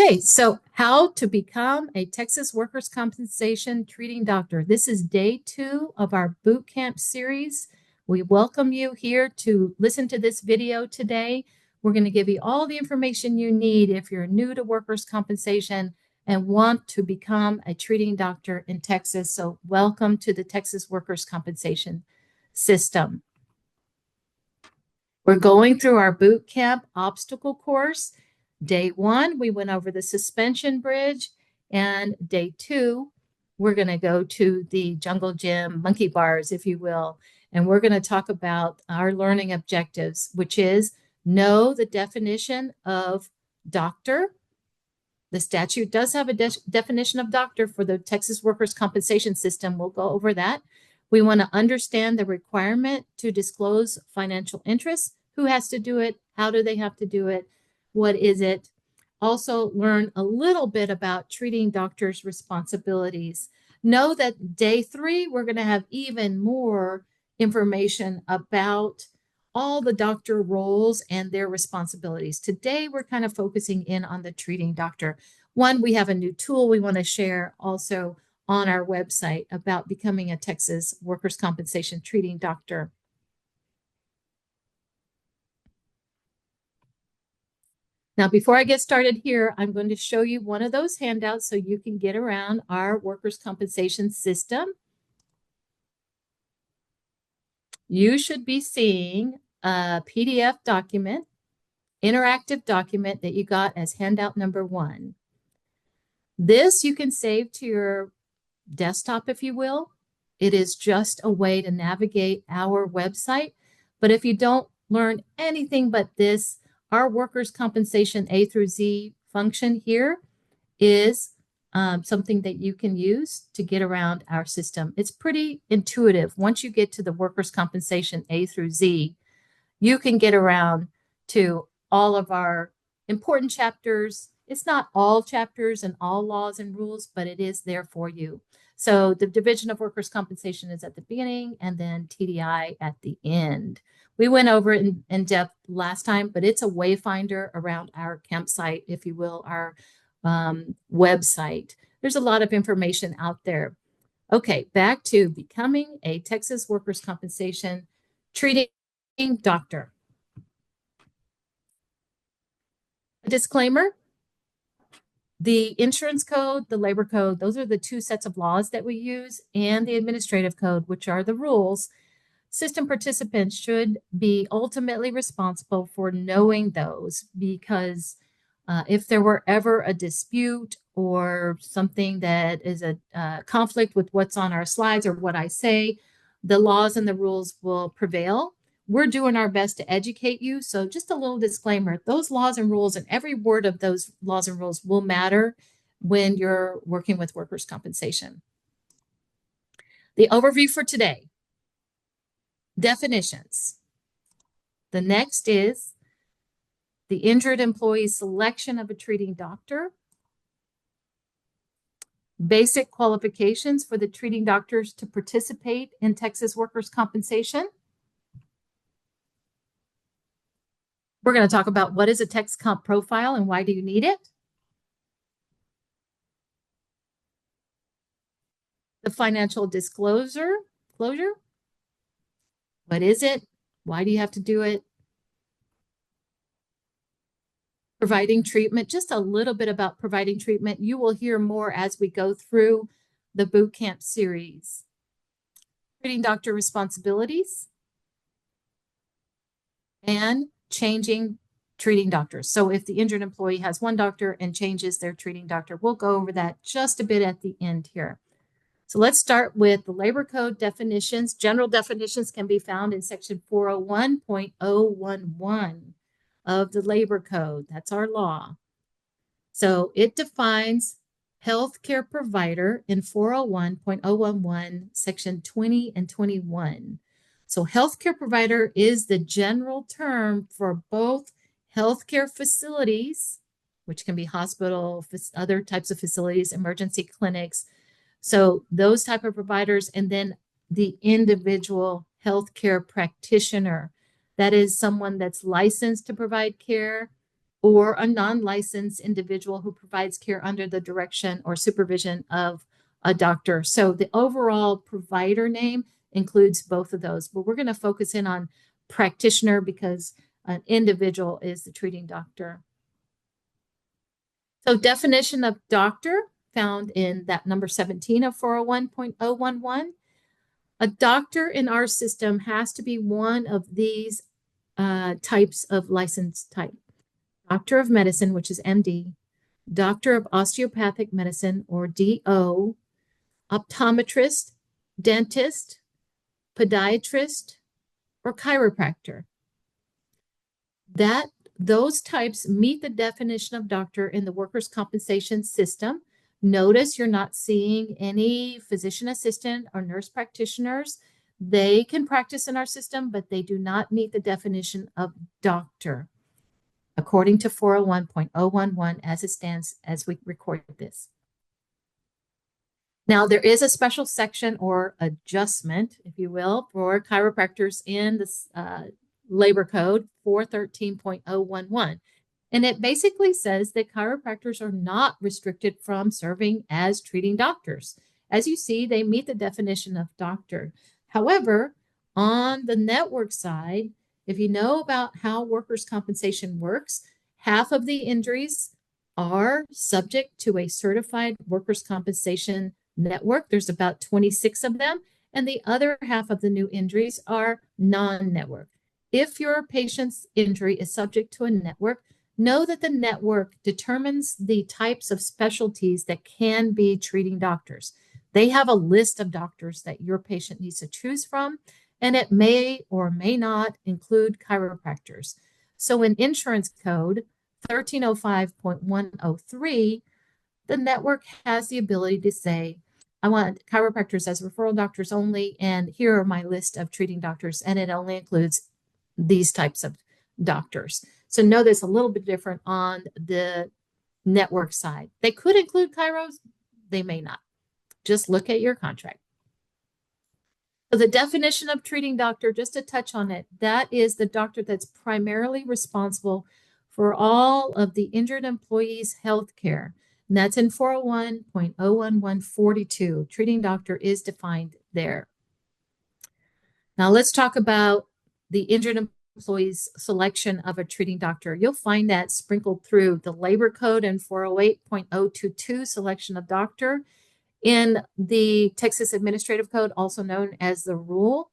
Okay, so how to become a Texas workers' compensation treating doctor. This is day 2 of our boot camp series. We welcome you here to listen to this video today. We're going to give you all the information you need if you're new to workers' compensation and want to become a treating doctor in Texas. So welcome to the Texas workers' compensation system. We're going through our boot camp obstacle course. Day 1, we went over the suspension bridge, and day 2, we're going to go to the jungle gym monkey bars, if you will, and we're going to talk about our learning objectives, which is know the definition of doctor. The statute does have a definition of doctor for the Texas workers' compensation system. We'll go over that. We want to understand the requirement to disclose financial interests. Who has to do it? How do they have to do it? What is it? Also learn a little bit about treating doctors' responsibilities. Know that day 3, we're going to have even more information about all the doctor roles and their responsibilities. Today, we're kind of focusing in on the treating doctor. One, we have a new tool we want to share also on our website about becoming a Texas workers' compensation treating doctor. Now, before I get started here, I'm going to show you one of those handouts so you can get around our workers' compensation system. You should be seeing a PDF document, interactive document that you got as handout number 1. This you can save to your desktop, if you will. It is just a way to navigate our website. But if you don't learn anything but this, our workers' compensation A through Z function here is something that you can use to get around our system. It's pretty intuitive. Once you get to the workers' compensation A through Z, you can get around to all of our important chapters. It's not all chapters and all laws and rules, but it is there for you. So the Division of Workers' Compensation is at the beginning and then TDI at the end. We went over it in depth last time, but it's a wayfinder around our campsite, if you will, our website. There's a lot of information out there. Okay, back to becoming a Texas workers' compensation treating doctor. A disclaimer. The insurance code, the labor code, those are the 2 sets of laws that we use, and the administrative code, which are the rules. System participants should be ultimately responsible for knowing those, because if there were ever a dispute or something that is a conflict with what's on our slides or what I say, the laws and the rules will prevail. We're doing our best to educate you. So just a little disclaimer, those laws and rules and every word of those laws and rules will matter when you're working with workers' compensation. The overview for today. Definitions. The next is the injured employee's selection of a treating doctor. Basic qualifications for the treating doctors to participate in Texas workers' compensation. We're going to talk about what is a TxComp profile and why do you need it. The financial disclosure. What is it? Why do you have to do it? Providing treatment, just a little bit about providing treatment. You will hear more as we go through the boot camp series. Treating doctor responsibilities and changing treating doctors. So if the injured employee has one doctor and changes their treating doctor, we'll go over that just a bit at the end here. So let's start with the labor code definitions. General definitions can be found in section 401.011 of the labor code. That's our law. So it defines healthcare provider in 401.011, section 20 and 21. So healthcare provider is the general term for both healthcare facilities, which can be hospital, other types of facilities, emergency clinics. So those type of providers, and then the individual healthcare practitioner. That is someone that's licensed to provide care or a non-licensed individual who provides care under the direction or supervision of a doctor. So the overall provider name includes both of those, but we're going to focus in on practitioner because an individual is the treating doctor. So definition of doctor found in that number 17 of 401.011. A doctor in our system has to be one of these types of license type. Doctor of Medicine, which is MD, Doctor of Osteopathic Medicine, or DO, optometrist, dentist, podiatrist, or chiropractor. Those types meet the definition of doctor in the workers' compensation system. Notice you're not seeing any physician assistant or nurse practitioners. They can practice in our system, but they do not meet the definition of doctor, according to 401.011 as it stands as we record this. Now, there is a special section or adjustment, if you will, for chiropractors in the labor code 413.011. And it basically says that chiropractors are not restricted from serving as treating doctors. As you see, they meet the definition of doctor. However, on the network side, if you know about how workers' compensation works, half of the injuries are subject to a certified workers' compensation network. There's about 26 of them, and the other half of the new injuries are non-network. If your patient's injury is subject to a network, know that the network determines the types of specialties that can be treating doctors. They have a list of doctors that your patient needs to choose from, and it may or may not include chiropractors. So in insurance code 1305.103, the network has the ability to say, I want chiropractors as referral doctors only, and here are my list of treating doctors, and it only includes these types of doctors. So know that's a little bit different on the network side. They could include chiros, they may not. Just look at your contract. So the definition of treating doctor, just to touch on it, that is the doctor that's primarily responsible for all of the injured employees' health care. And that's in 401.01142. Treating doctor is defined there. Now let's talk about the injured employees' selection of a treating doctor. You'll find that sprinkled through the labor code in 408.022, selection of doctor. In the Texas Administrative Code, also known as the Rule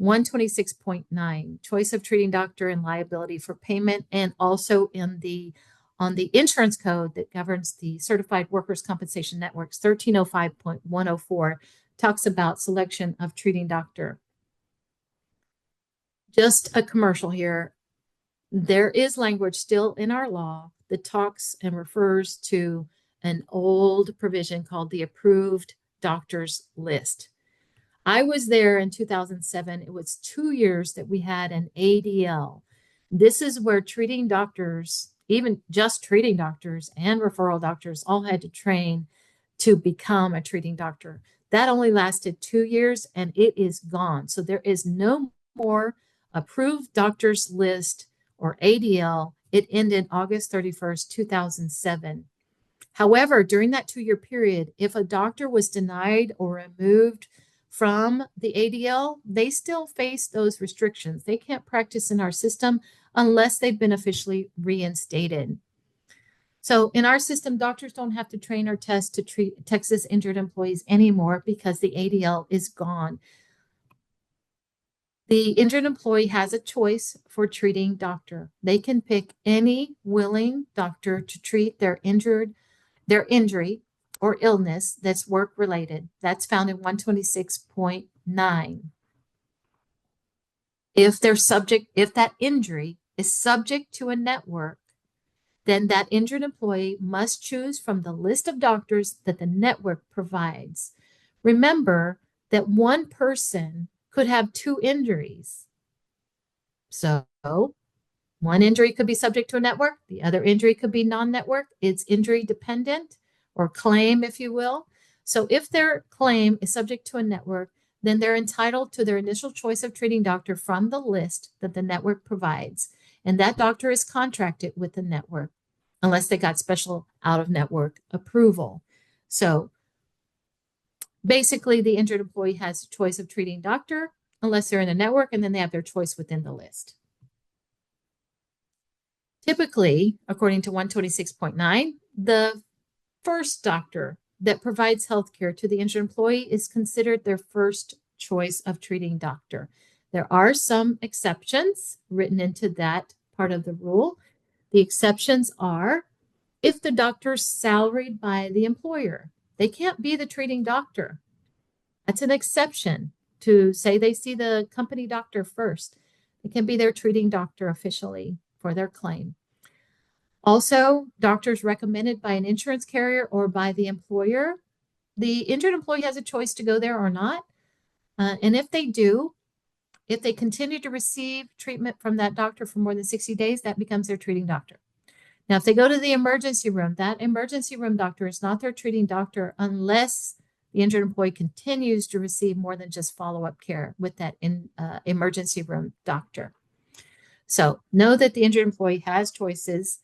126.9, choice of treating doctor and liability for payment, and also on the insurance code that governs the Certified Workers' Compensation Networks, 1305.104, talks about selection of treating doctor. Just a commercial here. There is language still in our law that talks and refers to an old provision called the approved doctors list. I was there in 2007. It was 2 years that we had an ADL. This is where treating doctors, even just treating doctors and referral doctors, all had to train to become a treating doctor. That only lasted 2 years and it is gone. So there is no more approved doctors list or ADL. It ended August 31st, 2007. However, during that 2-year period, if a doctor was denied or removed from the ADL, they still face those restrictions. They can't practice in our system unless they've been officially reinstated. So in our system, doctors don't have to train or test to treat Texas injured employees anymore because the ADL is gone. The injured employee has a choice for treating doctor. They can pick any willing doctor to treat their injury or illness that's work-related. That's found in 126.9. If that injury is subject to a network, then that injured employee must choose from the list of doctors that the network provides. Remember that one person could have 2 injuries. So one injury could be subject to a network. The other injury could be non-network. It's injury dependent or claim, if you will. So if their claim is subject to a network, then they're entitled to their initial choice of treating doctor from the list that the network provides. And that doctor is contracted with the network unless they got special out-of-network approval. So basically, the injured employee has a choice of treating doctor unless they're in the network, and then they have their choice within the list. Typically, according to 126.9, the first doctor that provides healthcare to the injured employee is considered their first choice of treating doctor. There are some exceptions written into that part of the rule. The exceptions are if the doctor's salaried by the employer. They can't be the treating doctor. That's an exception to say they see the company doctor first. It can be their treating doctor officially for their claim. Also, doctors recommended by an insurance carrier or by the employer. The injured employee has a choice to go there or not. And if they do, if they continue to receive treatment from that doctor for more than 60 days, that becomes their treating doctor. Now, if they go to the emergency room, that emergency room doctor is not their treating doctor unless the injured employee continues to receive more than just follow-up care with that emergency room doctor. So know that the injured employee has choices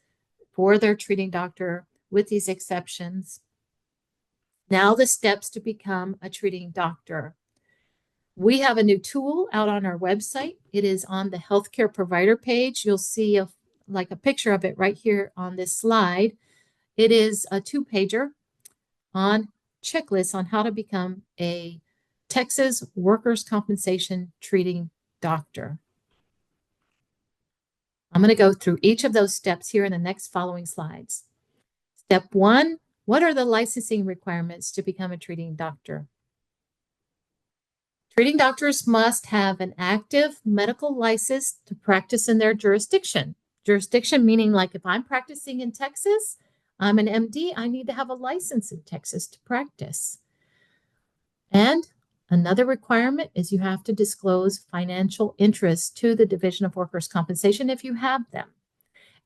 for their treating doctor with these exceptions. Now the steps to become a treating doctor. We have a new tool out on our website. It is on the healthcare provider page. You'll see a picture of it right here on this slide. It is a 2-pager on checklists on how to become a Texas workers' compensation treating doctor. I'm going to go through each of those steps here in the next following slides. Step 1, what are the licensing requirements to become a treating doctor? Treating doctors must have an active medical license to practice in their jurisdiction. Jurisdiction meaning like if I'm practicing in Texas, I'm an MD, I need to have a license in Texas to practice. And another requirement is you have to disclose financial interests to the Division of Workers' Compensation if you have them,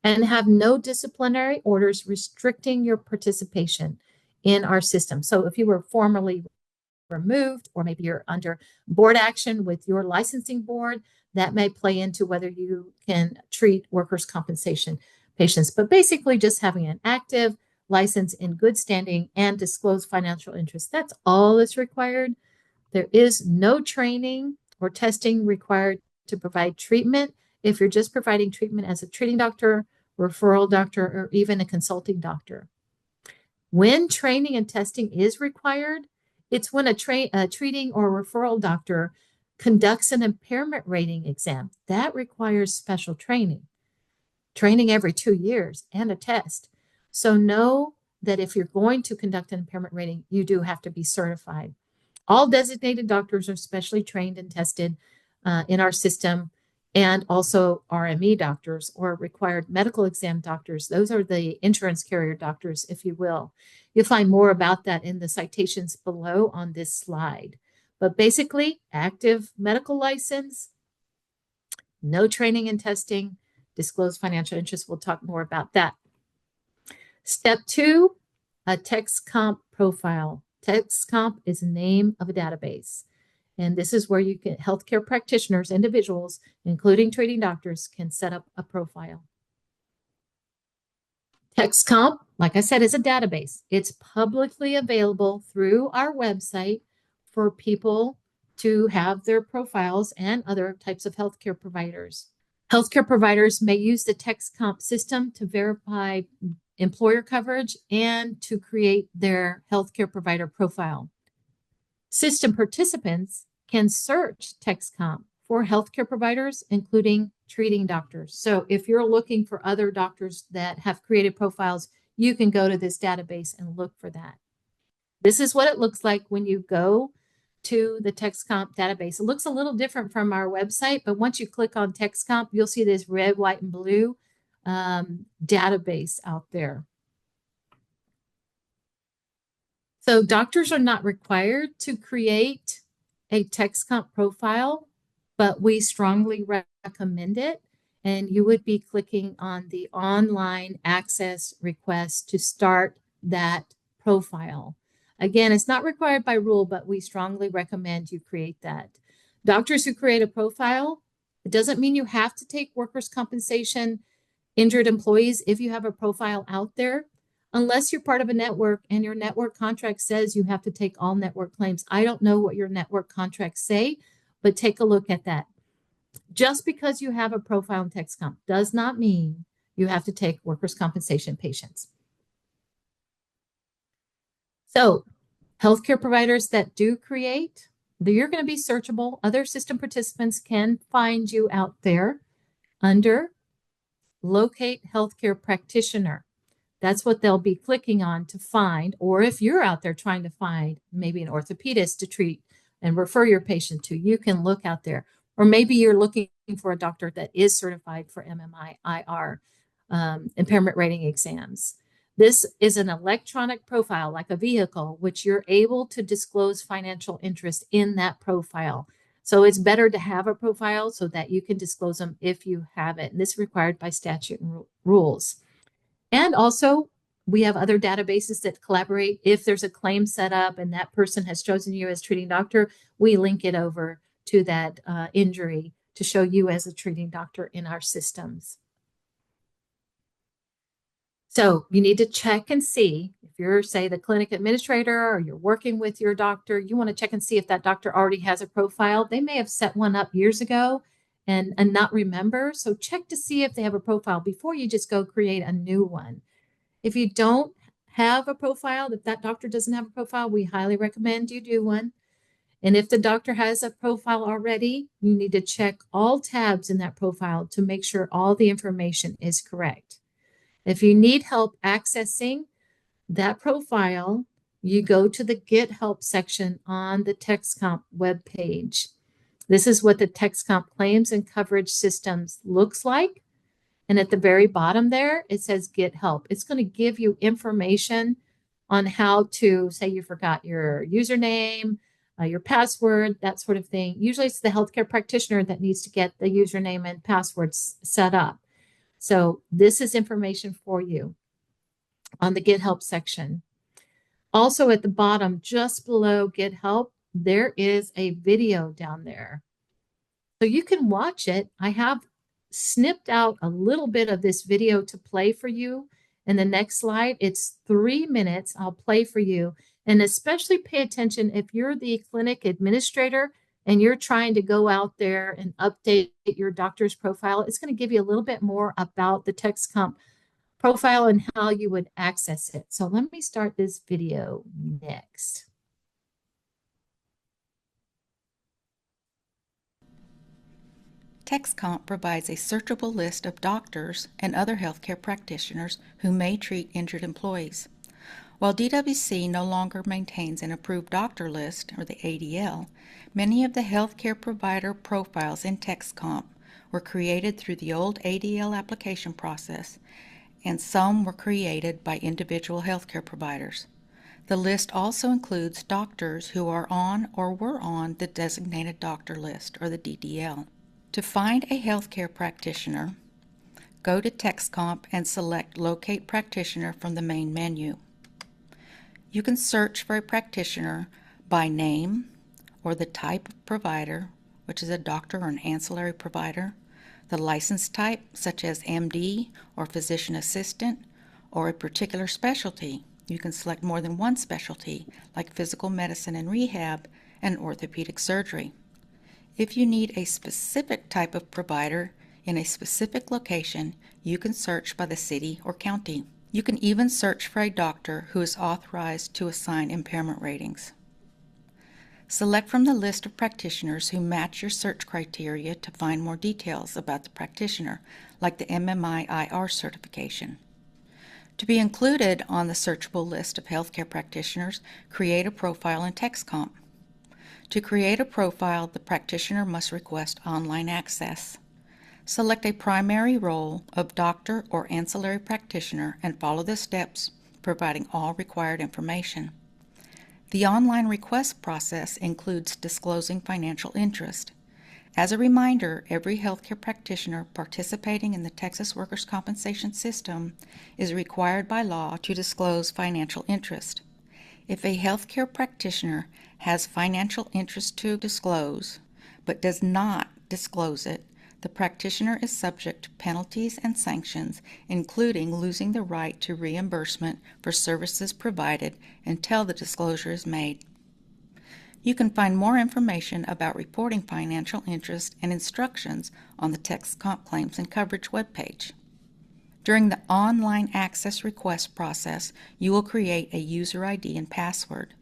and have no disciplinary orders restricting your participation in our system. So if you were formerly removed, or maybe you're under board action with your licensing board, that may play into whether you can treat workers' compensation patients. But basically just having an active license in good standing and disclose financial interest, that's all that's required. There is no training or testing required to provide treatment if you're just providing treatment as a treating doctor, referral doctor, or even a consulting doctor. When training and testing is required, it's when a treating or referral doctor conducts an impairment rating exam. That requires special training every 2 years and a test. So know that if you're going to conduct an impairment rating, you do have to be certified. All designated doctors are specially trained and tested in our system, and also RME doctors, or required medical exam doctors. Those are the insurance carrier doctors, if you will. You'll find more about that in the citations below on this slide. But basically, active medical license, no training and testing, disclosed financial interest. We'll talk more about that. Step 2, a TxComp profile. TxComp is the name of a database. And this is where you get healthcare practitioners, individuals, including treating doctors, can set up a profile. TxComp, like I said, is a database. It's publicly available through our website for people to have their profiles and other types of healthcare providers. Healthcare providers may use the TxComp system to verify employer coverage and to create their healthcare provider profile. System participants can search TxComp for healthcare providers, including treating doctors. So if you're looking for other doctors that have created profiles, you can go to this database and look for that. This is what it looks like when you go to the TxComp database. It looks a little different from our website, but once you click on TxComp, you'll see this red, white, and blue database out there. So doctors are not required to create a TxComp profile, but we strongly recommend it. And you would be clicking on the online access request to start that profile. Again, it's not required by rule, but we strongly recommend you create that. Doctors who create a profile It doesn't mean you have to take workers' compensation injured employees if you have a profile out there, unless you're part of a network and your network contract says you have to take all network claims. I don't know what your network contracts say, but take a look at that. Just because you have a profile in TxComp does not mean you have to take workers' compensation patients. So healthcare providers that do create, you're going to be searchable. Other system participants can find you out there under Locate Healthcare Practitioner. That's what they'll be clicking on to find, or if you're out there trying to find maybe an orthopedist to treat and refer your patient to, you can look out there. Or maybe you're looking for a doctor that is certified for MMI-IR, impairment rating exams. This is an electronic profile, like a vehicle, which you're able to disclose financial interest in that profile. So it's better to have a profile so that you can disclose them if you have it. And this is required by statute and rules. And also, we have other databases that collaborate. If there's a claim set up and that person has chosen you as treating doctor, we link it over to that injury to show you as a treating doctor in our systems. So you need to check and see if you're, say, the clinic administrator or you're working with your doctor, you want to check and see if that doctor already has a profile. They may have set one up years ago and not remember. So check to see if they have a profile before you just go create a new one. If you don't have a profile, if that doctor doesn't have a profile, we highly recommend you do one. And if the doctor has a profile already, you need to check all tabs in that profile to make sure all the information is correct. If you need help accessing that profile, you go to the Get Help section on the TxComp webpage. This is what the TxComp claims and coverage systems looks like. And at the very bottom there, it says Get Help. It's going to give you information on how to, say you forgot your username, your password, that sort of thing. Usually it's the healthcare practitioner that needs to get the username and passwords set up. So this is information for you on the Get Help section. Also at the bottom, just below Get Help, there is a video down there. So you can watch it. I have snipped out a little bit of this video to play for you. In the next slide, it's 3 minutes. I'll play for you. And especially pay attention if you're the clinic administrator and you're trying to go out there and update your doctor's profile. It's going to give you a little bit more about the TxComp profile and how you would access it. So let me start this video next. TxComp provides a searchable list of doctors and other healthcare practitioners who may treat injured employees. While DWC no longer maintains an approved doctor list, or the ADL, many of the healthcare provider profiles in TxComp were created through the old ADL application process, and some were created by individual healthcare providers. The list also includes doctors who are on or were on the designated doctor list, or the DDL. To find a healthcare practitioner, go to TxComp and select Locate Practitioner from the main menu. You can search for a practitioner by name or the type of provider, which is a doctor or an ancillary provider, the license type, such as MD or physician assistant, or a particular specialty. You can select more than one specialty, like physical medicine and rehab and orthopedic surgery. If you need a specific type of provider in a specific location, you can search by the city or county. You can even search for a doctor who is authorized to assign impairment ratings. Select from the list of practitioners who match your search criteria to find more details about the practitioner, like the MMI-IR certification. To be included on the searchable list of healthcare practitioners, create a profile in TxComp. To create a profile, the practitioner must request online access. Select a primary role of doctor or ancillary practitioner and follow the steps, providing all required information. The online request process includes disclosing financial interest. As a reminder, every healthcare practitioner participating in the Texas Workers' Compensation System is required by law to disclose financial interest. If a healthcare practitioner has financial interest to disclose, but does not disclose it, The practitioner is subject to penalties and sanctions, including losing the right to reimbursement for services provided until the disclosure is made. You can find more information about reporting financial interest and instructions on the TxComp Claims and Coverage webpage. During the online access request process, you will create a user ID and password.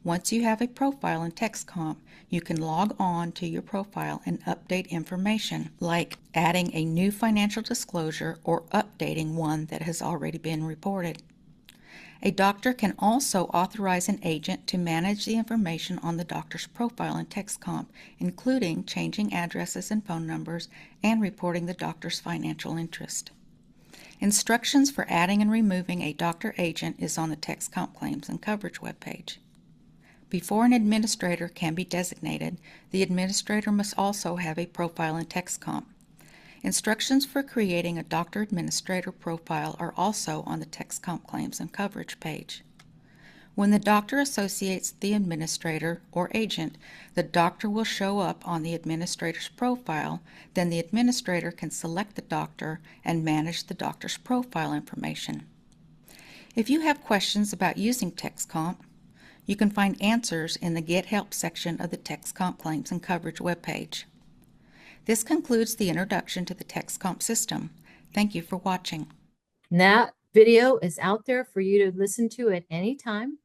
Once you have a profile in TxComp, you can log on to your profile and update information, like adding a new financial disclosure or updating one that has already been reported. A doctor can also authorize an agent to manage the information on the doctor's profile in TxComp, including changing addresses and phone numbers and reporting the doctor's financial interest. Instructions for adding and removing a doctor agent is on the TxComp Claims and Coverage webpage. Before an administrator can be designated, the administrator must also have a profile in TxComp. Instructions for creating a doctor administrator profile are also on the TxComp Claims and Coverage page. When the doctor associates the administrator or agent, the doctor will show up on the administrator's profile. Then the administrator can select the doctor and manage the doctor's profile information. If you have questions about using TxComp, you can find answers in the Get Help section of the TxComp Claims and Coverage webpage. This concludes the introduction to the TxComp system. Thank you for watching. That video is out there for you to listen to at any time,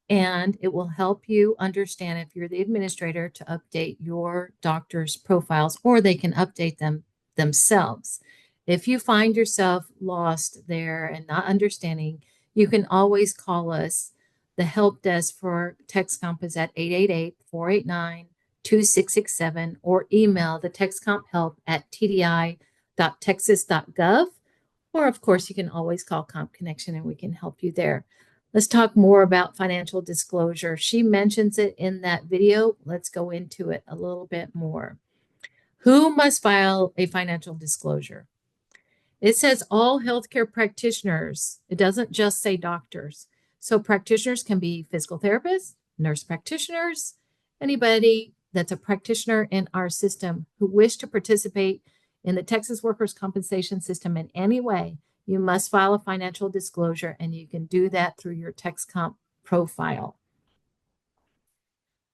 and it will help you understand, if you're the administrator, to update your doctor's profiles, or they can update them themselves. If you find yourself lost there and not understanding, you can always call us. The help desk for TxComp is at 888-489-2667, or email the TxComp help at tdi.texas.gov. Or, of course, you can always call Comp Connection and we can help you there. Let's talk more about financial disclosure. She mentions it in that video. Let's go into it a little bit more. Who must file a financial disclosure? It says all healthcare practitioners. It doesn't just say doctors. So practitioners can be physical therapists, nurse practitioners, anybody that's a practitioner in our system who wish to participate in the Texas Workers' Compensation System in any way. You must file a financial disclosure, and you can do that through your TxComp profile.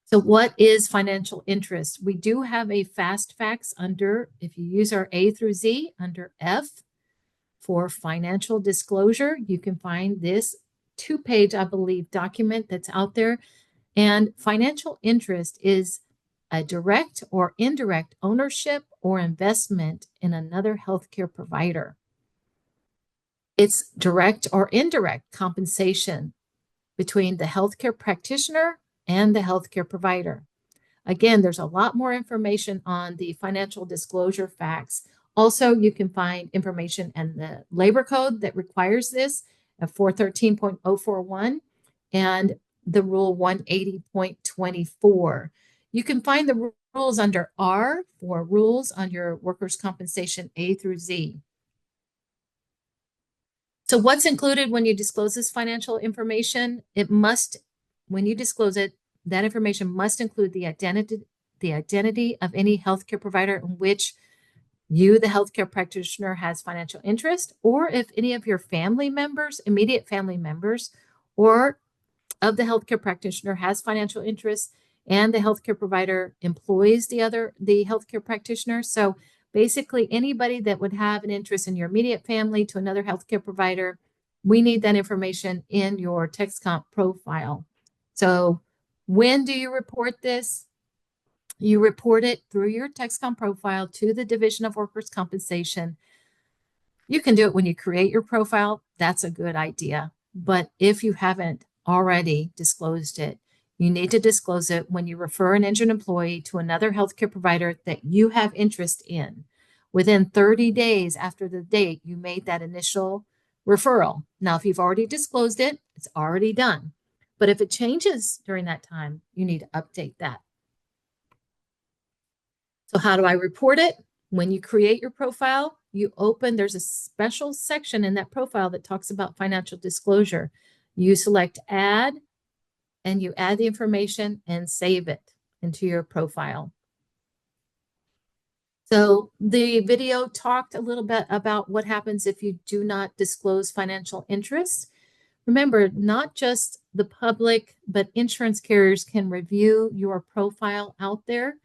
So what is financial interest? We do have a fast facts under, if you use our A through Z, under F for financial disclosure. You can find this 2-page, I believe, document that's out there. And financial interest is a direct or indirect ownership or investment in another healthcare provider. It's direct or indirect compensation between the healthcare practitioner and the healthcare provider. Again, there's a lot more information on the financial disclosure facts. Also, you can find information in the labor code that requires this at 413.041 and the rule 180.24. You can find the rules under R for rules on your workers' compensation A through Z. So what's included when you disclose this financial information? It must, when you disclose it, that information must include the identity of any healthcare provider in which you, the healthcare practitioner, has financial interest, or if any of your family members, immediate family members, or of the healthcare practitioner has financial interest and the healthcare provider employs the healthcare practitioner. So basically anybody that would have an interest in your immediate family to another healthcare provider, we need that information in your TxComp profile. So when do you report this? You report it through your TxComp profile to the Division of Workers' Compensation. You can do it when you create your profile. That's a good idea. But if you haven't already disclosed it, you need to disclose it when you refer an injured employee to another healthcare provider that you have interest in within 30 days after the date you made that initial referral. Now, if you've already disclosed it, it's already done. But if it changes during that time, you need to update that. So how do I report it? When you create your profile, there's a special section in that profile that talks about financial disclosure. You select add, and you add the information and save it into your profile. So the video talked a little bit about what happens if you do not disclose financial interests. Remember, not just the public, but insurance carriers can review your profile out there.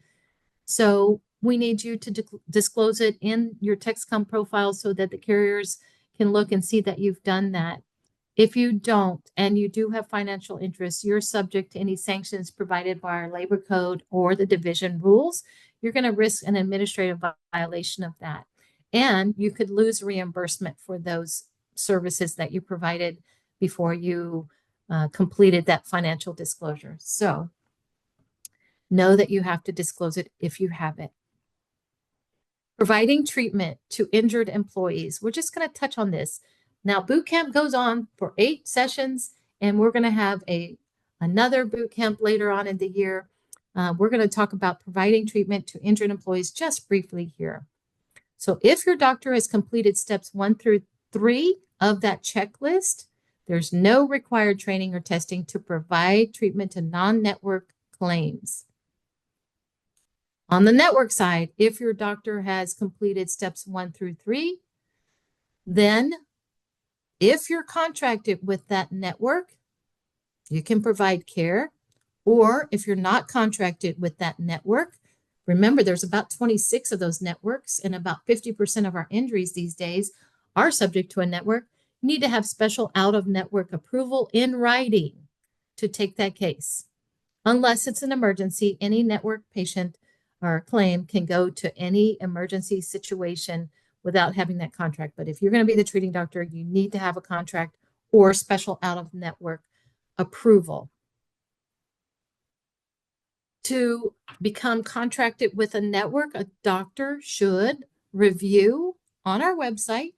So we need you to disclose it in your TxComp profile so that the carriers can look and see that you've done that. If you don't, and you do have financial interests, you're subject to any sanctions provided by our labor code or the division rules. You're going to risk an administrative violation of that. And you could lose reimbursement for those services that you provided before you completed that financial disclosure. So know that you have to disclose it if you have it. Providing treatment to injured employees. We're just going to touch on this. Now, boot camp goes on for 8 sessions, and we're going to have another boot camp later on in the year. We're going to talk about providing treatment to injured employees just briefly here. So if your doctor has completed steps 1 through 3 of that checklist, there's no required training or testing to provide treatment to non-network claims. On the network side, if your doctor has completed steps 1 through 3, then if you're contracted with that network, you can provide care. Or if you're not contracted with that network, remember there's about 26 of those networks, and about 50% of our injuries these days are subject to a network. You need to have special out-of-network approval in writing to take that case. Unless it's an emergency, any network patient or claim can go to any emergency situation without having that contract. But if you're going to be the treating doctor, you need to have a contract or special out-of-network approval. To become contracted with a network, a doctor should review on our website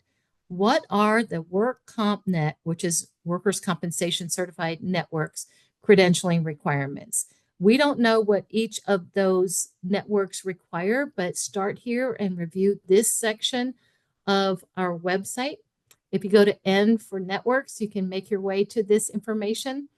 what are the WorkCompNet, which is Workers' Compensation Certified Networks, credentialing requirements. We don't know what each of those networks require, but start here and review this section of our website. If you go to N for networks, you can make your way to this information.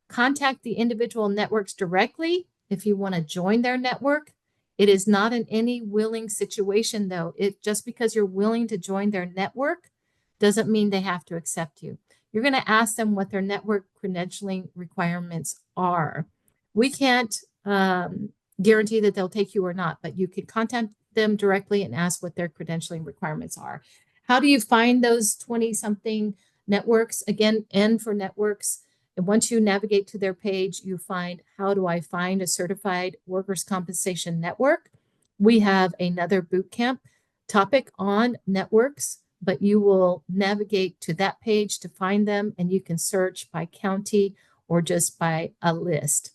Contact the individual networks directly if you want to join their network. It is not in any willing situation, though. Just because you're willing to join their network doesn't mean they have to accept you. You're going to ask them what their network credentialing requirements are. We can't guarantee that they'll take you or not, but you can contact them directly and ask what their credentialing requirements are. How do you find those 20-something networks? Again, N for networks. And once you navigate to their page, you find, how do I find a certified workers' compensation network? We have another bootcamp topic on networks, but you will navigate to that page to find them, and you can search by county or just by a list.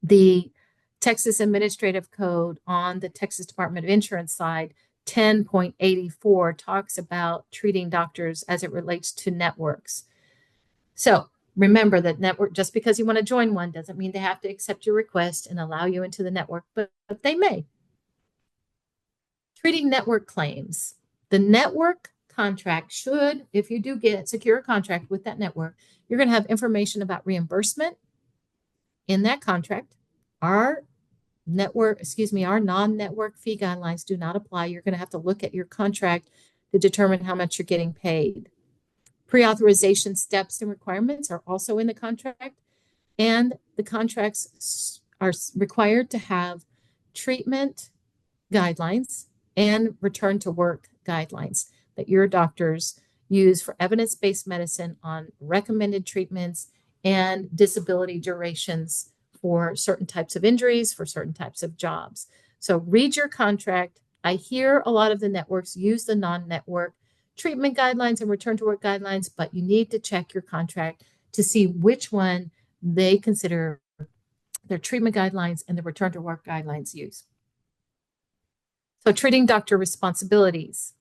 The Texas Administrative Code on the Texas Department of Insurance side, 10.84, talks about treating doctors as it relates to networks. So remember that network, just because you want to join one doesn't mean they have to accept your request and allow you into the network, but they may. Treating network claims. The network contract should, if you do secure a contract with that network, you're going to have information about reimbursement in that contract. Our non-network fee guidelines do not apply. You're going to have to look at your contract to determine how much you're getting paid. Pre-authorization steps and requirements are also in the contract, and the contracts are required to have treatment guidelines and return to work guidelines that your doctors use for evidence-based medicine on recommended treatments and disability durations for certain types of injuries, for certain types of jobs. So read your contract. I hear a lot of the networks use the non-network treatment guidelines and return to work guidelines, but you need to check your contract to see which one they consider their treatment guidelines and the return to work guidelines use. So treating doctor responsibilities.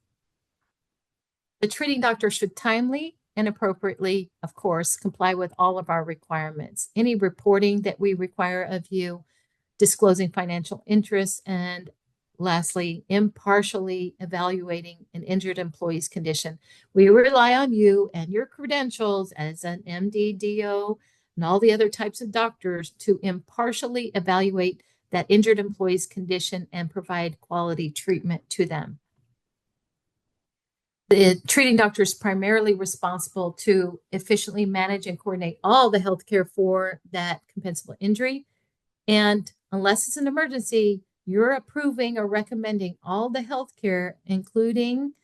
The treating doctor should timely and appropriately, of course, comply with all of our requirements. Any reporting that we require of you, disclosing financial interests, and lastly, impartially evaluating an injured employee's condition. We rely on you and your credentials as an MD, DO, and all the other types of doctors to impartially evaluate that injured employee's condition and provide quality treatment to them. The treating doctor is primarily responsible to efficiently manage and coordinate all the healthcare for that compensable injury. And unless it's an emergency, you're approving or recommending all the healthcare, including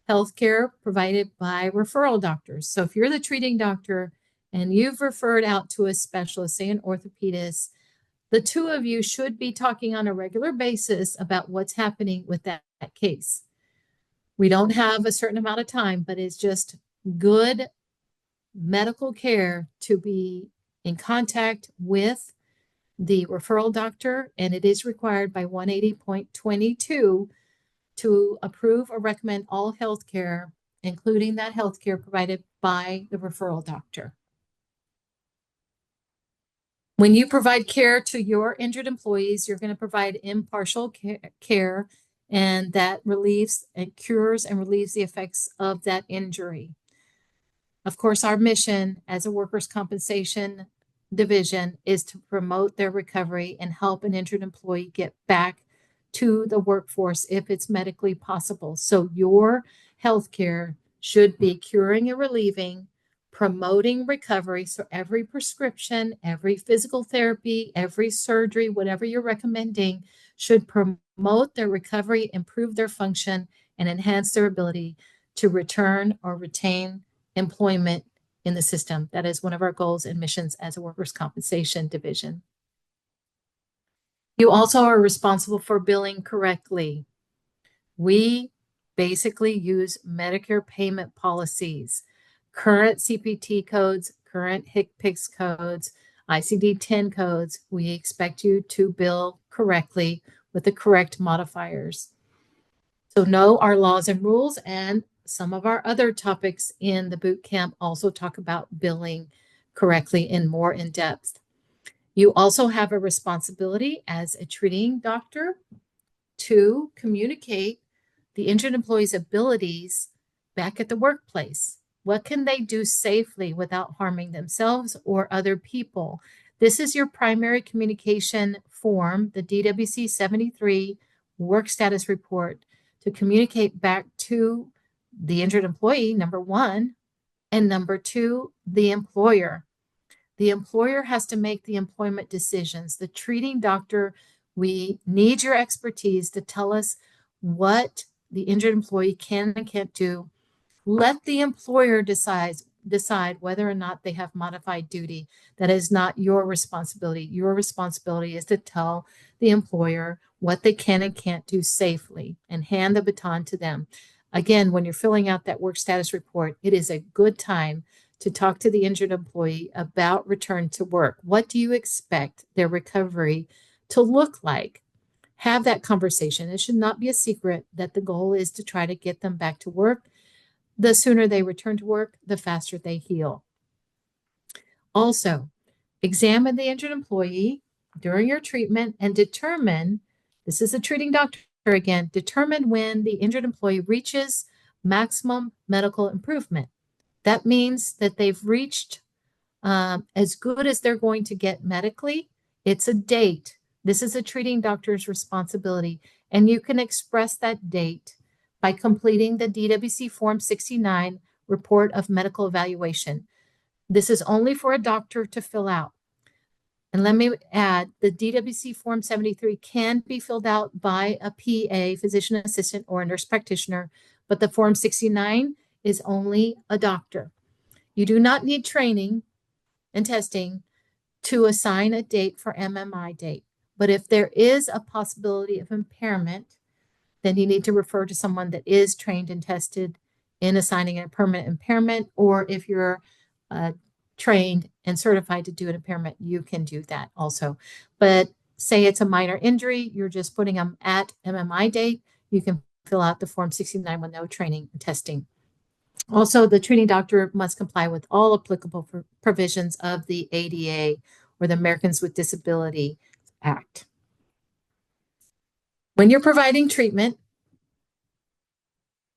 healthcare provided by referral doctors. So if you're the treating doctor and you've referred out to a specialist, say an orthopedist, the two of you should be talking on a regular basis about what's happening with that case. We don't have a certain amount of time, but it's just good medical care to be in contact with the referral doctor, and it is required by 180.22 to approve or recommend all health care, including that health care provided by the referral doctor. When you provide care to your injured employees, you're going to provide impartial care, and that relieves and cures and relieves the effects of that injury. Of course, our mission as a workers' compensation division is to promote their recovery and help an injured employee get back to the workforce if it's medically possible. So your healthcare should be curing and relieving, promoting recovery. So every prescription, every physical therapy, every surgery, whatever you're recommending should promote their recovery, improve their function, and enhance their ability to return or retain employment in the system. That is one of our goals and missions as a workers' compensation division. You also are responsible for billing correctly. We basically use Medicare payment policies, current CPT codes, current HCPCS codes, ICD-10 codes. We expect you to bill correctly with the correct modifiers. So know our laws and rules, and some of our other topics in the boot camp also talk about billing correctly and more in depth. You also have a responsibility as a treating doctor to communicate the injured employee's abilities back at the workplace. What can they do safely without harming themselves or other people? This is your primary communication form, the DWC 73 work status report, to communicate back to the injured employee, number one, and number two, the employer. The employer has to make the employment decisions. The treating doctor, we need your expertise to tell us what the injured employee can and can't do. Let the employer decide whether or not they have modified duty. That is not your responsibility. Your responsibility is to tell the employer what they can and can't do safely and hand the baton to them. Again, when you're filling out that work status report, it is a good time to talk to the injured employee about return to work. What do you expect their recovery to look like? Have that conversation. It should not be a secret that the goal is to try to get them back to work. The sooner they return to work, the faster they heal. Also, examine the injured employee during your treatment and determine, this is a treating doctor again, determine when the injured employee reaches maximum medical improvement. That means that they've reached as good as they're going to get medically. It's a date. This is a treating doctor's responsibility, and you can express that date by completing the DWC Form 69 Report of Medical Evaluation. This is only for a doctor to fill out. And let me add, the DWC Form 73 can be filled out by a PA, physician assistant, or a nurse practitioner, but the Form 69 is only a doctor. You do not need training and testing to assign a date for MMI date. But if there is a possibility of impairment, then you need to refer to someone that is trained and tested in assigning a permanent impairment, or if you're trained and certified to do an impairment, you can do that also. But say it's a minor injury, you're just putting them at MMI date, you can fill out the Form 69 with no training and testing. Also, the treating doctor must comply with all applicable provisions of the ADA, or the Americans with Disability Act. When you're providing treatment,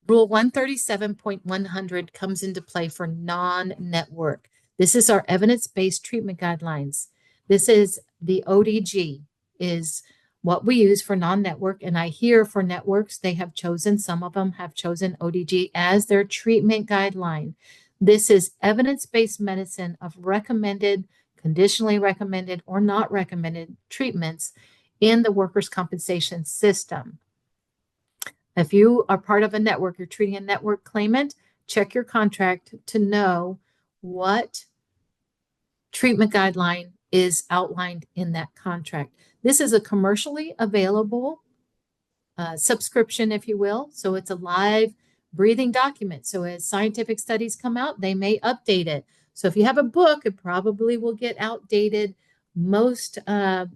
Rule 137.100 comes into play for non-network. This is our evidence-based treatment guidelines. This is the ODG, is what we use for non-network. And I hear for networks, they have chosen, some of them have chosen ODG as their treatment guideline. This is evidence-based medicine of recommended, conditionally recommended, or not recommended treatments in the workers' compensation system. If you are part of a network, you're treating a network claimant, check your contract to know what treatment guideline is outlined in that contract. This is a commercially available subscription, if you will. So it's a live breathing document. So as scientific studies come out, they may update it. So if you have a book, it probably will get outdated. The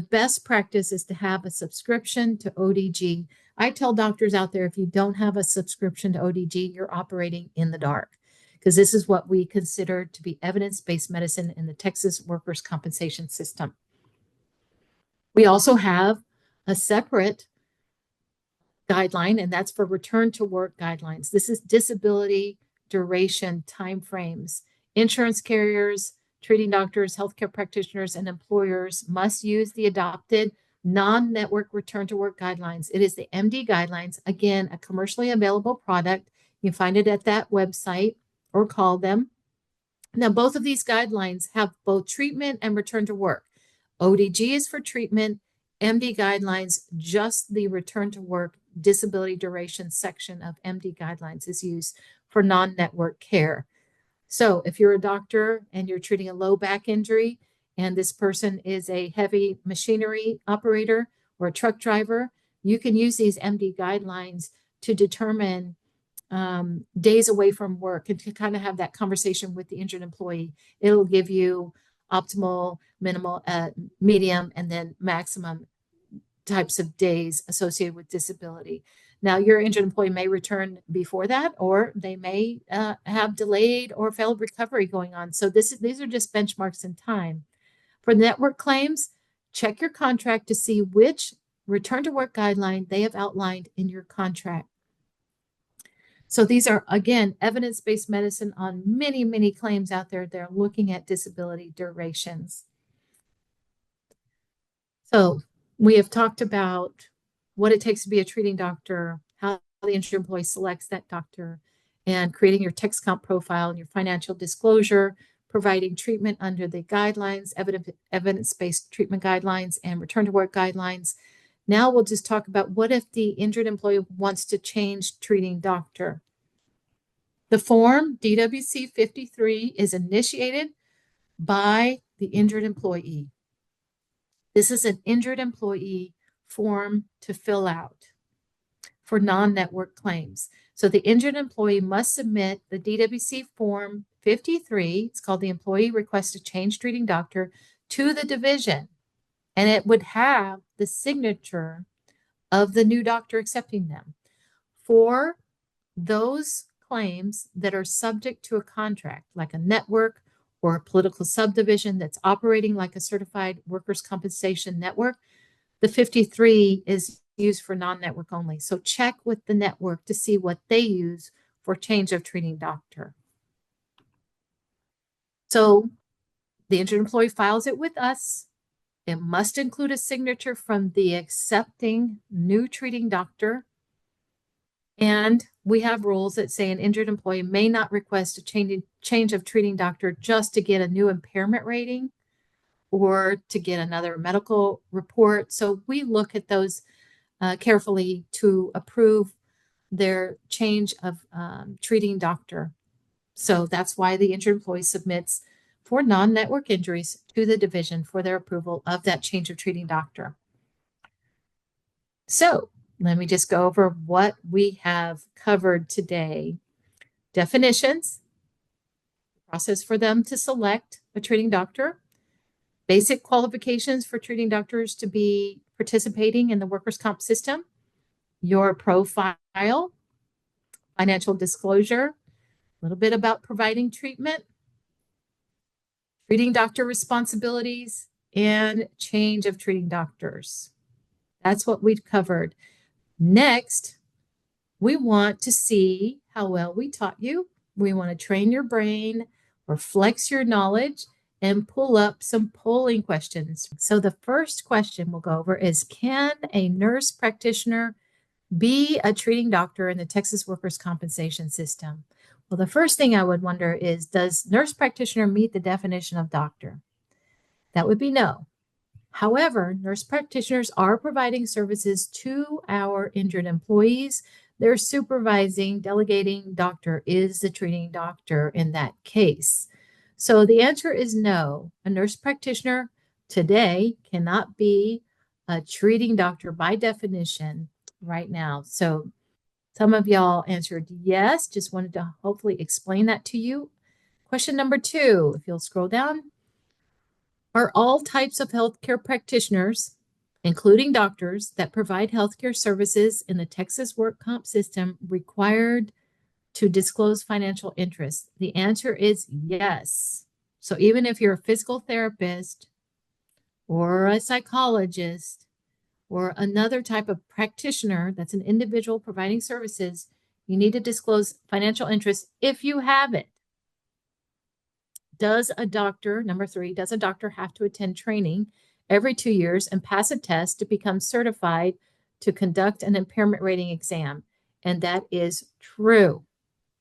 best practice is to have a subscription to ODG. I tell doctors out there, if you don't have a subscription to ODG, you're operating in the dark, because this is what we consider to be evidence-based medicine in the Texas workers' compensation system. We also have a separate guideline, and that's for return to work guidelines. This is disability duration timeframes. Insurance carriers, treating doctors, healthcare practitioners, and employers must use the adopted non-network return to work guidelines. It is the MD guidelines, again, a commercially available product. You can find it at that website or call them. Now, both of these guidelines have both treatment and return to work. ODG is for treatment, MD guidelines, just the return to work disability duration section of MD guidelines is used for non-network care. So if you're a doctor and you're treating a low back injury, and this person is a heavy machinery operator or a truck driver, you can use these MD guidelines to determine days away from work and to kind of have that conversation with the injured employee. It'll give you optimal, minimal, medium, and then maximum types of days associated with disability. Now, your injured employee may return before that, or they may have delayed or failed recovery going on. So these are just benchmarks in time. For network claims, check your contract to see which return to work guideline they have outlined in your contract. So these are, again, evidence-based medicine on many, many claims out there. They're looking at disability durations. So we have talked about what it takes to be a treating doctor, how the injured employee selects that doctor, and creating your TxComp profile and your financial disclosure, providing treatment under the guidelines, evidence-based treatment guidelines, and return to work guidelines. Now we'll just talk about what if the injured employee wants to change treating doctor. The form DWC 53 is initiated by the injured employee. This is an injured employee form to fill out for non-network claims. So the injured employee must submit the DWC form 53, it's called the employee request to change treating doctor, to the division. And it would have the signature of the new doctor accepting them. For those claims that are subject to a contract, like a network or a political subdivision that's operating like a certified workers' compensation network, the 53 is used for non-network only. So check with the network to see what they use for change of treating doctor. So the injured employee files it with us. It must include a signature from the accepting new treating doctor. And we have rules that say an injured employee may not request a change of treating doctor just to get a new impairment rating or to get another medical report. So we look at those carefully to approve their change of treating doctor. So that's why the injured employee submits for non-network injuries to the division for their approval of that change of treating doctor. So let me just go over what we have covered today. Definitions, process for them to select a treating doctor, basic qualifications for treating doctors to be participating in the workers' comp system, your profile, financial disclosure, a little bit about providing treatment, treating doctor responsibilities, and change of treating doctors. That's what we've covered. Next, we want to see how well we taught you. We want to train your brain or flex your knowledge and pull up some polling questions. So the first question we'll go over is, can a nurse practitioner be a treating doctor in the Texas Workers' Compensation System? Well, the first thing I would wonder is, does nurse practitioner meet the definition of doctor? That would be no. However, nurse practitioners are providing services to our injured employees. Their supervising, delegating doctor is the treating doctor in that case. So the answer is no. A nurse practitioner today cannot be a treating doctor by definition right now. So some of y'all answered yes. Just wanted to hopefully explain that to you. Question number 2, if you'll scroll down. Are all types of healthcare practitioners, including doctors that provide healthcare services in the Texas work comp system, required to disclose financial interest? The answer is yes. So even if you're a physical therapist or a psychologist or another type of practitioner that's an individual providing services, you need to disclose financial interest if you have it. Does a doctor, number 3, does a doctor have to attend training every 2 years and pass a test to become certified to conduct an impairment rating exam? And that is true.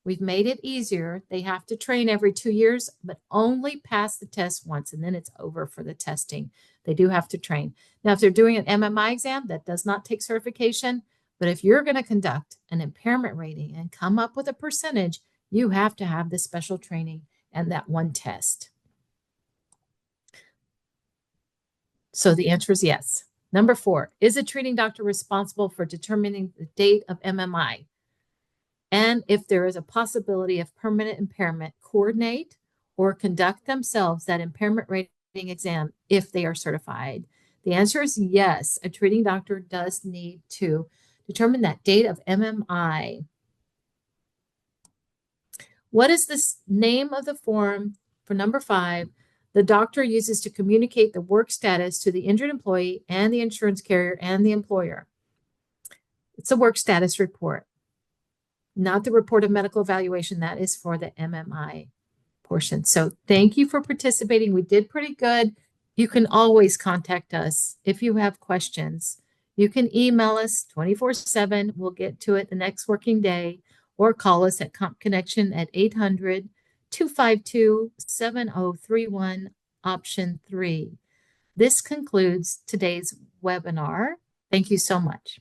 We've made it easier. They have to train every 2 years, but only pass the test once, and then it's over for the testing. They do have to train. Now, if they're doing an MMI exam, that does not take certification, but if you're going to conduct an impairment rating and come up with a percentage, you have to have this special training and that one test. So the answer is yes. Number 4, is a treating doctor responsible for determining the date of MMI? And if there is a possibility of permanent impairment, coordinate or conduct themselves that impairment rating exam if they are certified? The answer is yes. A treating doctor does need to determine that date of MMI. What is the name of the form for number 5 the doctor uses to communicate the work status to the injured employee and the insurance carrier and the employer? It's a work status report, not the report of medical evaluation. That is for the MMI portion. So thank you for participating. We did pretty good. You can always contact us if you have questions. You can email us 24/7. We'll get to it the next working day, or call us at Comp Connection at 800-252-7031, option 3. This concludes today's webinar. Thank you so much.